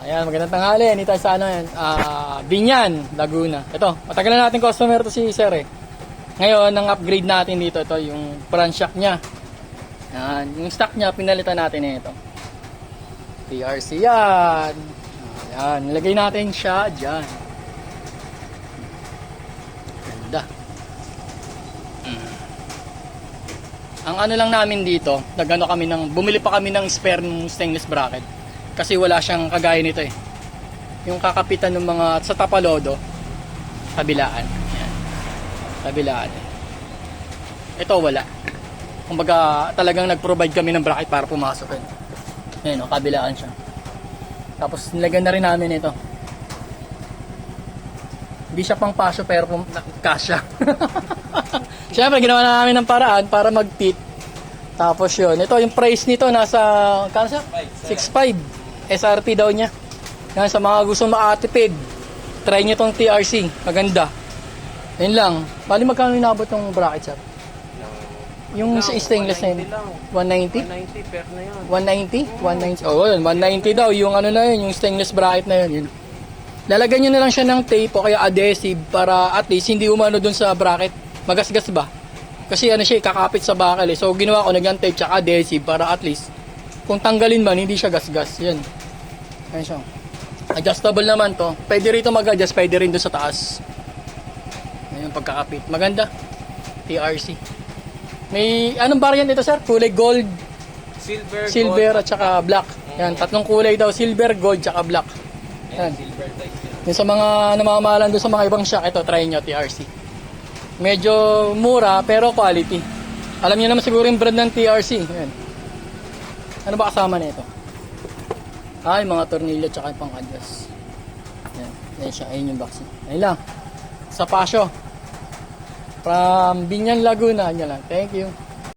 Ayan, magandang tanghali. Hindi tayo sa ano yan. Binyan, Laguna. Ito, matagal na natin customer to si Sir eh. Ngayon, ang upgrade natin dito, ito yung front shock niya. Ayan, yung stock niya, pinalitan natin eh ito. TRC yan. Ayan, nilagay natin siya dyan. Ganda. Ang ano lang namin dito, nagano kami bumili pa kami ng spare ng stainless bracket. Kasi wala siyang kagaya nito eh. Yung kakapitan ng mga sa tapalodo, kabilaan. Ayan. Kabilaan. Ito wala. Kumbaga talagang nag-provide kami ng bracket para pumasok yun. Ayan o, kabilaan siya. Tapos nilagyan na rin namin ito. Hindi siya pang pasyo pero kasya. Siyempre ginawa na namin ng paraan para mag-fit. Tapos yun, ito yung price nito nasa kano siya? 6.5. SRP daw niya. Yan, sa mga gusto makatipid, try nyo tong TRC. Maganda. Yan lang. Bali magkano inabot ng bracket, sir? Yung sa stainless na yun. 190? 190 per na yun. 190? 190? Oo, yun. 190 daw. Yung ano na yun, yung stainless bracket na yun. Lalagyan nyo na lang siya ng tape o kaya adhesive para at least hindi umano dun sa bracket. Magasgas ba? Kasi ano siya, kakapit sa bakal eh. So ginawa ko nagyan tape tsaka adhesive para at least kung tanggalin man, hindi siya gasgas. Yan. Ayan siya. Adjustable naman to. Pwede rito mag-adjust, pwede rin doon sa taas. Ayan, pagkakapit. Maganda. TRC. May, anong variant ito, sir? Kulay gold, silver at saka black. Ayan, tatlong kulay daw. Silver, gold, tsaka black. Ayan. Yung sa mga namamahalan doon sa mga ibang shop, ito, try nyo, TRC. Medyo mura, pero quality. Alam niyo naman siguro yung brand ng TRC. Ayan. Ano ba kasama nito? Ay, mga tornilyo tsaka yung pang-adjust. Ayan. Ayan siya. Ayan yung box. Ayan lang. Sa Pasyo. From Binyan, Laguna. Ayan lang. Thank you.